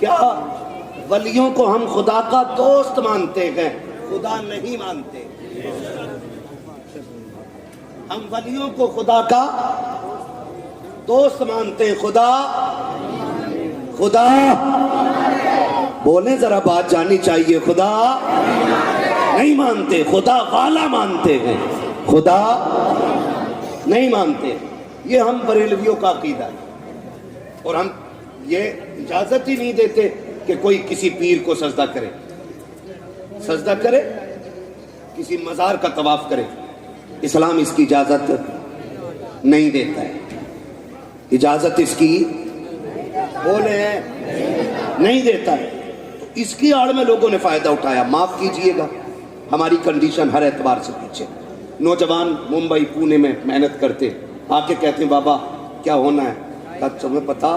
کیا ولیوں کو ہم خدا کا دوست مانتے ہیں، خدا نہیں مانتے؟ ہم ولیوں کو خدا کا دوست مانتے ہیں، خدا بولیں ذرا، بات جانی چاہیے، خدا نہیں مانتے، خدا والا مانتے ہیں، خدا نہیں مانتے۔ یہ ہم بریلویوں کا عقیدہ ہے، اور ہم یہ اجازت ہی نہیں دیتے کہ کوئی کسی پیر کو سجدہ کرے، کسی مزار کا طواف کرے۔ اسلام اس کی اجازت نہیں دیتا ہے، اجازت اس کی بولے نہیں دیتا ہے۔ تو اس کی آڑ میں لوگوں نے فائدہ اٹھایا۔ معاف کیجئے گا، ہماری کنڈیشن ہر اعتبار سے پیچھے۔ نوجوان ممبئی پونے میں محنت کرتے، آ کے کہتے ہیں بابا کیا ہونا ہے؟ کہا تمہیں پتا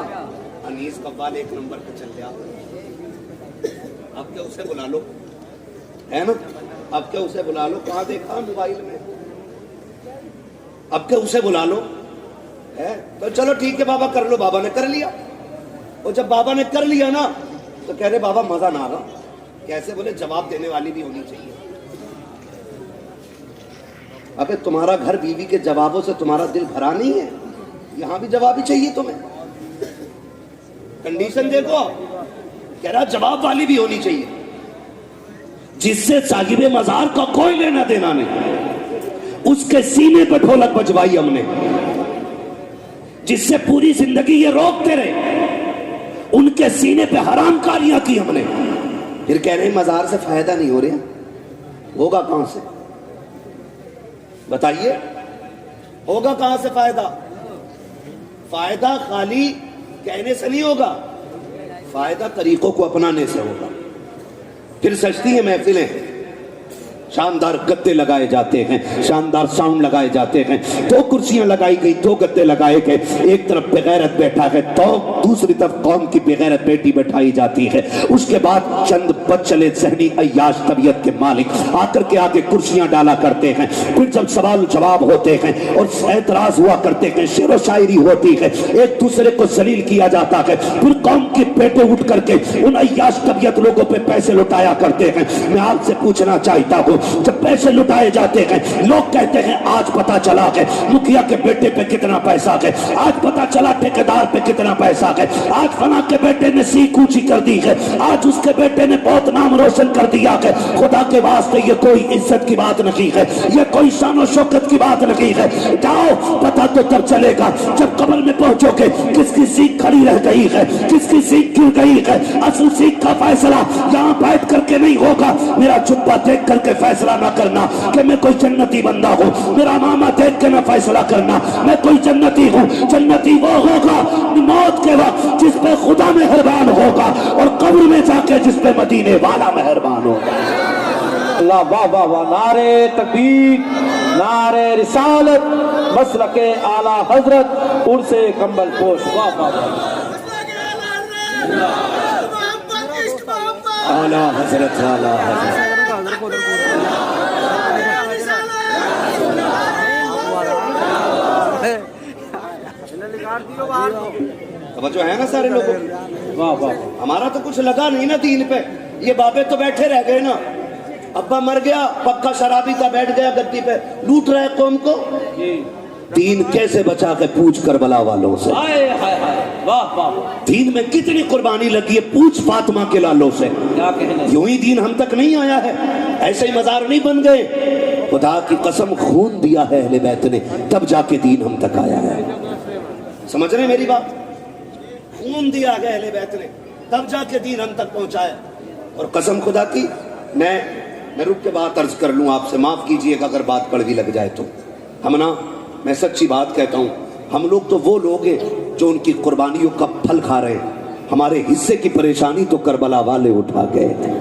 انیس قوال 1 نمبر پہ چل گیا، اب کیا اسے بلا لو، ہے نا؟ اب کیا اسے بلا لو، کہاں دیکھا موبائل میں، اب کیا اسے بلا لو ہے؟ تو چلو ٹھیک ہے بابا کر لو۔ بابا نے کر لیا، اور جب بابا نے کر لیا نا تو کہہ رہے بابا مزہ نہ آ رہا۔ کیسے؟ بولے جواب دینے والی بھی ہونی چاہیے۔ ابے تمہارا گھر بیوی کے جوابوں سے تمہارا دل بھرا نہیں ہے؟ یہاں بھی جواب ہی چاہیے تمہیں۔ کنڈیشن دیکھو، کہہ رہا جواب والی بھی ہونی چاہیے، جس سے صاحب مزار کا کوئی لینا دینا نہیں، اس کے سینے پہ ڈھولک بجوائی ہم نے، جس سے پوری زندگی یہ روکتے رہے، ان کے سینے پہ حرام کاریاں کی ہم نے۔ پھر کہہ رہے مزار سے فائدہ نہیں ہو رہا، ہوگا کہاں سے؟ بتائیے ہوگا کہاں سے فائدہ؟ فائدہ خالی کہنے سے نہیں ہوگا، فائدہ طریقوں کو اپنانے سے ہوگا۔ پھر سجتی ہیں محفلیں، شاندار گدے لگائے جاتے ہیں، شاندار ساؤنڈ لگائے جاتے ہیں، 2 کرسیاں لگائی گئی، 2 گدے لگائے گئے، ایک طرف بغیرت بیٹھا ہے تو دوسری طرف قوم کی بغیرت بیٹی بیٹھائی جاتی ہے۔ اس کے بعد چند بد چلے ذہنی عیاش طبیعت کے مالک آ کر کے آگے کرسیاں ڈالا کرتے ہیں، پھر جب سوال جواب ہوتے ہیں اور اعتراض ہوا کرتے ہیں، شعر و شاعری ہوتی ہے، ایک دوسرے کو ذلیل کیا جاتا ہے، پھر قوم کے بیٹے اٹھ کر کے ان عیاش طبیعت لوگوں پہ پیسے لٹایا کرتے ہیں۔ میں آپ سے پوچھنا چاہتا ہوں، جب پیسے لٹائے جاتے ہیں لوگ کہتے ہیں آج پتا چلا کہ مکھیا کے بیٹے پہ کتنا پیسہ ہے، آج پتا چلا ٹھیکیدار پہ کتنا پیسہ ہے، آج فلاں کے بیٹے نے سیکھ اونچی کر دی ہے، آج اس کے بیٹے نے بہت نام روشن کر دیا ہے۔ خدا کے واسطے یہ کوئی عزت کی بات نہیں ہے، یہ کوئی شان و شوکت کی بات نہیں ہے۔ جاؤ، پتا تو تب چلے گا جب قبر میں پہنچو گے کس کی سیکھ کھڑی رہ گئی ہے، کس کی سیکھ گر گئی ہے۔ اصل سیکھ کا فیصلہ یہاں بیٹھ کر کے نہیں ہوگا۔ میرا جبہ دیکھ کر کے فیصلہ نہ کرنا کہ میں کوئی جنتی بندہ ہوں، میرا ماما دیکھ کے نہ فیصلہ کرنا میں کوئی جنتی ہوں۔ جنتی وہ ہوگا موت کے وقت جس پہ خدا مہربان ہوگا، اور قبر میں جا کے جس پہ مدینے والا مہربان ہوگا۔ اللہ واہ واہ واہ، نعرے تکبیر، نعرے رسالت، مسلک اعلیٰ حضرت، عرس کمبل پوش، واہ واہ واہ، اعلیٰ حضرت، اعلیٰ حضرت۔ توجہ ہے نا سارے لوگوں کی؟ واہ واہ، ہمارا تو کچھ لگا نہیں نا دین پہ، یہ بابے تو بیٹھے رہ گئے نا۔ ابا مر گیا، پکا شرابی تھا، بیٹھ گیا گدی پہ، لوٹ رہے قوم کو۔ دین کیسے بچا کے پوچھ کربلا والوں سے، واہ واہ، دین میں کتنی قربانی لگی ہے، پوچھ فاطمہ کے لالوں سے۔ کیا کہنے، یوں ہی دین ہم تک نہیں آیا ہے، ایسے ہی مزار نہیں بن گئے۔ خدا کی قسم خون دیا ہے اہل بیت نے، تب جا کے دین ہم تک آیا ہے۔ سمجھ رہے ہیں میری بات؟ خون دیا ہے اہل بیت نے، تب جا کے دین ہم تک پہنچایا۔ اور قسم خدا کی، میں رک کے بات عرض کر لوں آپ سے، معاف کیجئے گا اگر بات کڑوی لگ جائے تو۔ ہم نا، میں سچی بات کہتا ہوں، ہم لوگ تو وہ لوگ ہیں جو ان کی قربانیوں کا پھل کھا رہے ہیں۔ ہمارے حصے کی پریشانی تو کربلا والے اٹھا گئے تھے،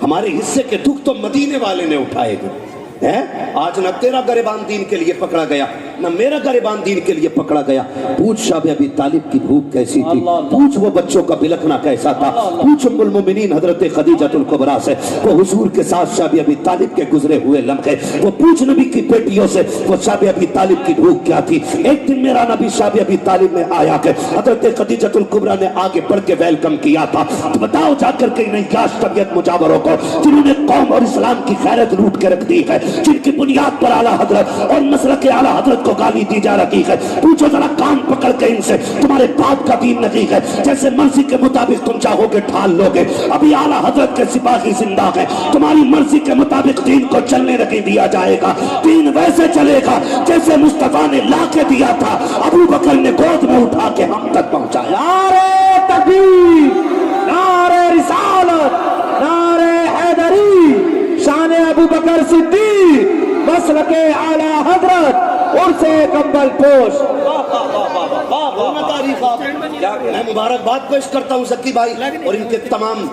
ہمارے حصے کے دکھ تو مدینے والے نے اٹھائے گئے۔ آج نہ تیرا گریبان دین کے لیے پکڑا گیا، نہ میرا گریبان دین کے لیے پکڑا گیا. پوچھ شاہ ابی طالب کی بھوک کیسی تھی, پوچھ وہ بچوں کا بلکنا کیسا تھا, پوچھ ام المومنین حضرت خدیجۃ الکبریٰ سے وہ حضور کے ساتھ شاہ ابی طالب کے گزرے ہوئے لمحے, وہ پوچھ نبی کی بیٹیوں سے وہ شاہ ابی طالب کی بھوک کیا تھی. ایک دن میرا نبی شاہ ابی طالب میں آیا کہ حضرت خدیجۃ الکبریٰ نے آگے بڑھ کے ویلکم کیا تھا. تو بتاؤ جا کر کے نہیں کیا طبیعت مجاوروں کو جنہوں نے قوم اور اسلام کی غیرت لوٹ کے رکھ دی ہے, جن کی بنیاد پر اعلیٰ حضرت اور مسلک اعلیٰ حضرت کو گالی دی جا رہی ہے. پوچھو ذرا کان پکڑ کے ان سے, تمہارے باپ کا دین نہیں ہے, جیسے مرضی کے مطابق تم چاہو گے ڈھال لو گے. ابھی اعلیٰ حضرت کے سپاہی زندہ ہیں, تمہاری مرضی کے مطابق دین کو چلنے نہیں دیا جائے گا. دین ویسے چلے گا جیسے مصطفیٰ نے لا کے دیا تھا, ابو بکر نے گود میں اٹھا کے ہم تک پہنچایا. نعرہ تکبیر, نعرہ رسالت, نعرہ حیدری, شان ابو بکر صدیق, مسلک اعلیٰ حضرت, عرص کمبل پوش. میں مبارکباد پیش کرتا ہوں زکی بھائی اور ان کے تمام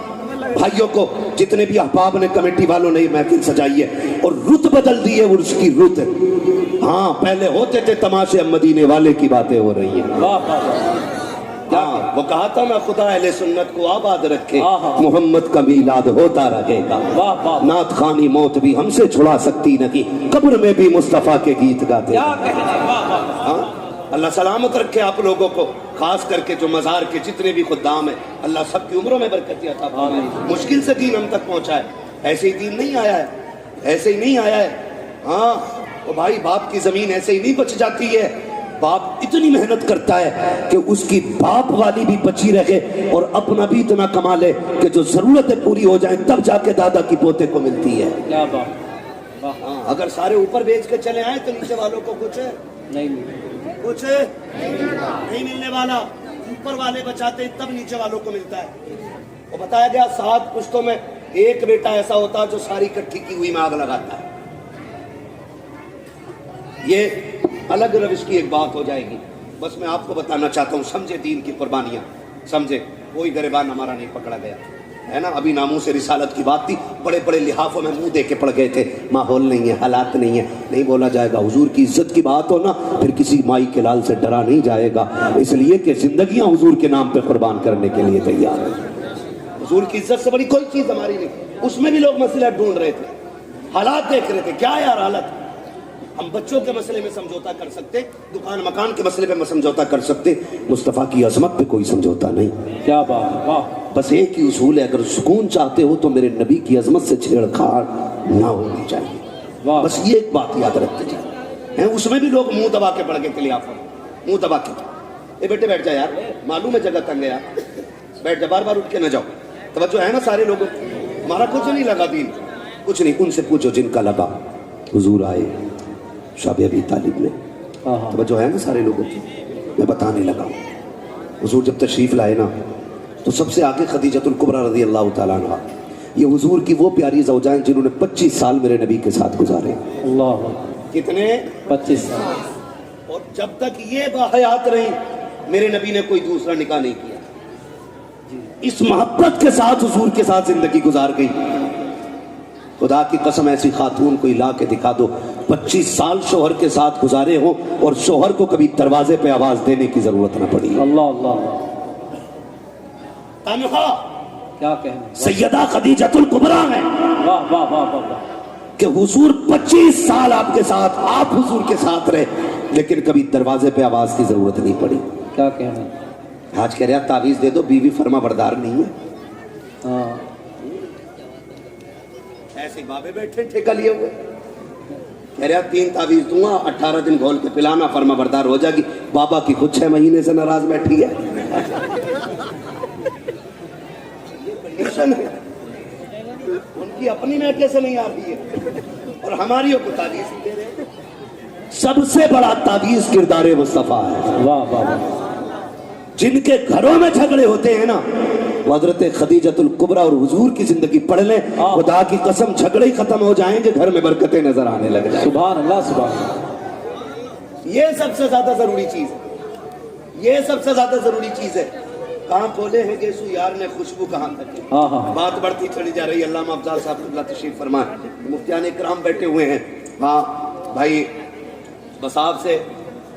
بھائیوں کو, جتنے بھی احباب نے, کمیٹی والوں نے یہ محفل سجائی ہے اور رت بدل دی ہے عرس کی رت. ہاں پہلے ہوتے تھے تماشے, اب مدینے والے کی باتیں ہو رہی ہیں. ہاں وہ کہا تھا نا خدا اہل سنت کو آباد رکھے, محمد کا میلاد ہوتا رہے گا. نعت خوانی موت بھی ہم سے چھڑا سکتی نہیں, قبر میں بھی مصطفیٰ کے گیت گاتے. اللہ سلامت رکھے آپ لوگوں کو, خاص کر کے جو مزار کے جتنے بھی خدام ہیں, اللہ سب کی عمروں میں برکت عطا فرمائے. مشکل سے دین ہم تک پہنچا ہے, ایسے ہی دین نہیں آیا ہے, ایسے ہی نہیں آیا ہے. ہاں وہ بھائی باپ کی زمین ایسے ہی نہیں بچ جاتی ہے. باپ اتنی محنت کرتا ہے کہ اس کی باپ والی بھی بچی رہے اور اپنا بھی اتنا کما لے کہ جو ضرورتیں پوری ہو جائیں تب جا کے دادا کی پوتے کو ملتی ہے. اگر سارے اوپر بیچ کے چلے آئے تو نیچے والوں کو کچھ کچھ نہیں ملنے والا. اوپر والے بچاتے ہیں تب نیچے والوں کو ملتا ہے. وہ بتایا گیا 7 پشتوں میں ایک بیٹا ایسا ہوتا ہے جو ساری کٹھی کی ہوئی میں آگ لگاتا ہے. یہ الگ روش کی ایک بات ہو جائے گی. بس میں آپ کو بتانا چاہتا ہوں, سمجھے دین کی قربانیاں, سمجھے کوئی گریبان ہمارا نہیں پکڑا گیا ہے نا. ابھی ناموس رسالت کی بات تھی, بڑے بڑے لحافوں میں منہ دے کے پڑ گئے تھے, ماحول نہیں ہے, حالات نہیں ہے, نہیں بولا جائے گا. حضور کی عزت کی بات ہو نا, پھر کسی مائی کے لال سے ڈرا نہیں جائے گا, اس لیے کہ زندگیاں حضور کے نام پہ قربان کرنے کے لیے تیار ہیں. حضور کی عزت سے بڑی کوئی چیز ہماری نہیں. اس میں بھی لوگ مسئلہ ڈھونڈ رہے تھے, حالات دیکھ رہے تھے, کیا یار حالت. ہم بچوں کے مسئلے میں سمجھوتا کر سکتے, دکان مکان کے مسئلے پہ سمجھوتا کر سکتے, مصطفیٰ کی عظمت پہ کوئی سمجھوتا نہیں. کیا بات, واہ. بس ایک ہی اصول ہے, اگر سکون چاہتے ہو تو میرے نبی کی عظمت سے چھیڑکھاڑ نہ ہونی چاہیے. بس یہ ایک بات یاد رکھتے جائیں. اس میں بھی لوگ منہ دبا کے پڑ گئے تھے, لحافہ منہ دبا کے. اے بیٹے بیٹھ جا یار, معلوم ہے جگہ تنگ ہے یار, بیٹھ جا, بار بار اٹھ کے نہ جاؤ. توجہ ہے نا سارے لوگوں, ہمارا کچھ نہیں لگا دین, کچھ نہیں. ان سے پوچھو جن کا لگا. حضور آئے شاہ ابی طالب میں, توجہ ہے نا سارے لوگوں کی. میں بتانے لگا ہوں, حضور جب تشریف لائے نا تو سب سے آگے خدیجۃ الکبریٰ رضی اللہ تعالیٰ عنہ, یہ حضور کی وہ پیاری زوجائیں جنہوں نے 25 سال میرے نبی کے ساتھ گزارے. اللہ, کتنے؟ 25 سال. اور جب تک یہ باحیات رہی میرے نبی نے کوئی دوسرا نکاح نہیں کیا. اس محبت کے ساتھ حضور کے ساتھ زندگی گزار گئی. خدا کی قسم ایسی خاتون کوئی لا کے دکھا دو 25 سال شوہر کے ساتھ گزارے ہوں اور شوہر کو کبھی دروازے پہ آواز دینے کی ضرورت نہ پڑی. اللہ اللہ, تنہا کیا کہنا. سیدہ خدیجۃ الکبریٰ ہیں. واہ واہ واہ واہ, کہ حضور 25 سال آپ کے ساتھ, آپ حضور کے ساتھ رہے, لیکن کبھی دروازے پہ آواز کی ضرورت نہیں پڑی. کیا کہنا. آج کہہ رہا تعویذ دے دو, بیوی فرما بردار نہیں ہے. ہاں ایسے بابے بیٹھے ٹھیکہ لیے ہوئے, کہہ رہا 3 تعویذ دوں گا, 18 دن گھول کے پلانا, فرما بردار ہو جائے گی. بابا کی خود 6 مہینے سے ناراض بیٹھی ہے. ان کی اپنی میٹے سے نہیں آتی ہے اور ہماری کو تعویذ دے رہے. سب سے بڑا تعویذ کردار مصطفیٰ ہے. واہ واہ, جن کے گھروں میں جھگڑے ہوتے ہیں نا, حضرت خدیجۃ الکبریٰ اور حضور کی زندگی پڑھ لیں, خدا کی قسم جھگڑے ہی ختم ہو جائیں گے, گھر میں برکتیں نظر آنے لگ جائیں. سبحان اللہ, سبحان اللہ. یہ سب سے زیادہ ضروری چیز ہے, یہ سب سے زیادہ ضروری چیز ہے. کہاں کھولے ہیں گیسو یار نے خوشبو کہاں تک. بات بڑھتی چلی جا رہی ہے. علامہ افضال صاحب اللہ تشریف فرمائے, مفتیان اکرام بیٹھے ہوئے ہیں. ہاں بھائی, بس آپ سے